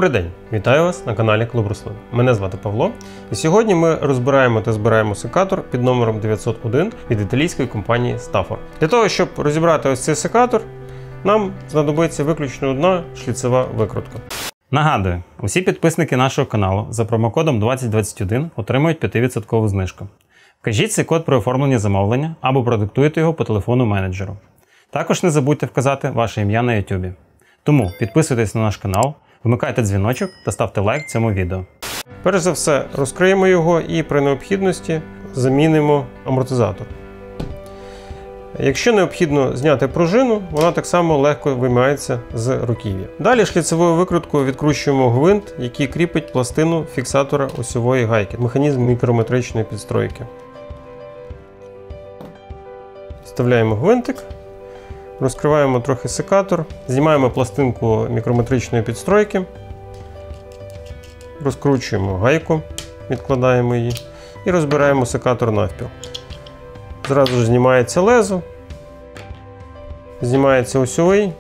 Добрий день! Вітаю вас на каналі Клуб Рослин. Мене звати Павло, і сьогодні ми розбираємо та збираємо секатор під номером 901 від італійської компанії Stafor. Для того, щоб розібрати ось цей секатор, нам знадобиться виключно одна шліцева викрутка. Нагадую, усі підписники нашого каналу за промокодом 2021 отримують 5% знижку. Вкажіть цей код при оформленні замовлення або продиктуйте його по телефону менеджеру. Також не забудьте вказати ваше ім'я на YouTube. Тому підписуйтесь на наш канал, вмикайте дзвіночок та ставте лайк цьому відео. Перш за все, розкриємо його і при необхідності замінимо амортизатор. Якщо необхідно зняти пружину, вона так само легко виймається з руків'я. Далі шліцевою викруткою відкручуємо гвинт, який кріпить пластину фіксатора осьової гайки, механізм мікрометричної підстройки. Вставляємо гвинтик, розкриваємо трохи секатор, знімаємо пластинку мікрометричної підстройки, розкручуємо гайку, відкладаємо її і розбираємо секатор навпіл. Зразу ж знімається лезо, знімається осьовий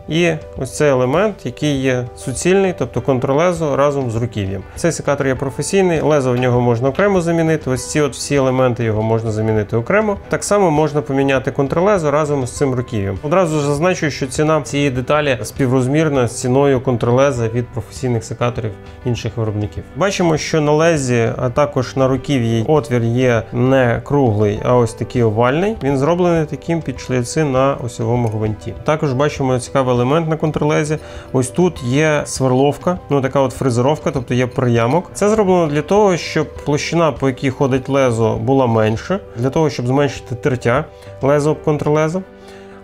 і ось цей елемент, який є суцільний, тобто контрлезо разом з руків'ям. Цей секатор є професійний, лезо в нього можна окремо замінити, ось ці всі елементи його можна замінити окремо. Так само можна поміняти контрлезо разом з цим руків'ям. Одразу ж зазначу, що ціна цієї деталі співрозмірна з ціною контрлеза від професійних секаторів інших виробників. Бачимо, що на лезі, а також на руків'ї отвір є не круглий, а ось такий овальний. Він зроблений таким під шліци на осьовому гвинті. Також бачимо цікавий елемент на контрлезі. Ось тут є сверловка, така от фрезеровка, тобто є приямок. Це зроблено для того, щоб площина, по якій ходить лезо, була менша, для того, щоб зменшити тертя лезо об контрлезо.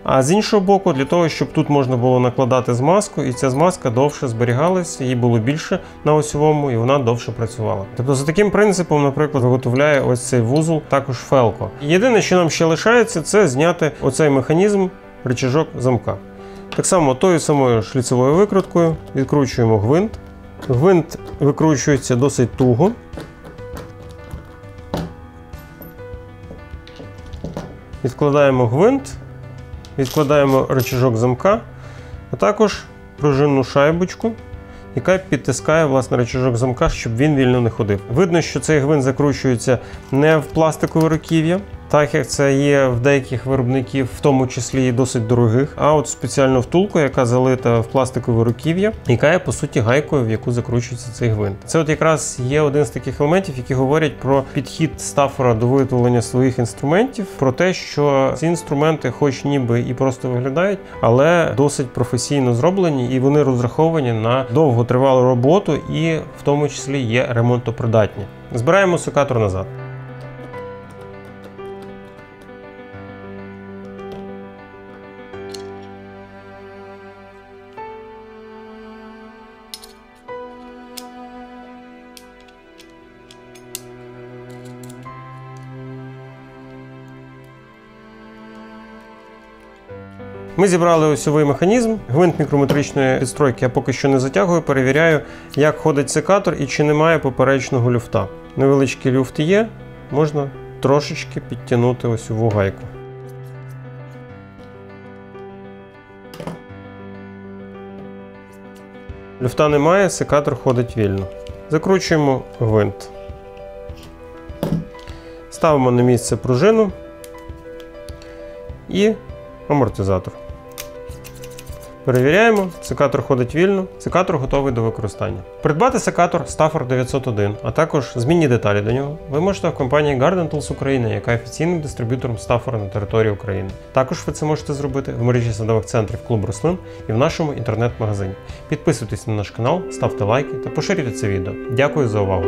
А з іншого боку, для того, щоб тут можна було накладати змазку, і ця змазка довше зберігалася, її було більше на осьовому, і вона довше працювала. Тобто за таким принципом, наприклад, виготовляє ось цей вузол також Фелко. Єдине, що нам ще лишається, це зняти оцей механізм, рычажок замка. Так само тою самою шліцевою викруткою відкручуємо гвинт. Гвинт викручується досить туго. Відкладаємо гвинт, відкладаємо рычажок замка, а також пружинну шайбочку, яка підтискає, власне, рычажок замка, щоб він вільно не ходив. Видно, що цей гвинт закручується не в пластикове руків'я, так як це є в деяких виробників, в тому числі і досить дорогих, а от спеціальну втулку, яка залита в пластикове руків'я, яка є, по суті, гайкою, в яку закручується цей гвинт. Це от якраз є один з таких елементів, які говорять про підхід Stafor до виготовлення своїх інструментів, про те, що ці інструменти, хоч ніби і просто виглядають, але досить професійно зроблені, і вони розраховані на довготривалу роботу і в тому числі є ремонтопридатні. Збираємо секатор назад. Ми зібрали осьовий механізм, гвинт мікрометричної підстройки я поки що не затягую, перевіряю, як ходить секатор і чи немає поперечного люфта. Невеличкий люфт є, можна трошечки підтягнути осьову гайку. Люфта немає, секатор ходить вільно. Закручуємо гвинт. Ставимо на місце пружину і амортизатор. Перевіряємо, секатор ходить вільно, секатор готовий до використання. Придбати секатор Stafor 901, а також змінні деталі до нього, ви можете в компанії Garden Tools Україна, яка є офіційним дистриб'ютором Stafor на території України. Також ви це можете зробити в мережі садових центрів Клуб Рослин і в нашому інтернет-магазині. Підписуйтесь на наш канал, ставте лайки та поширюйте це відео. Дякую за увагу!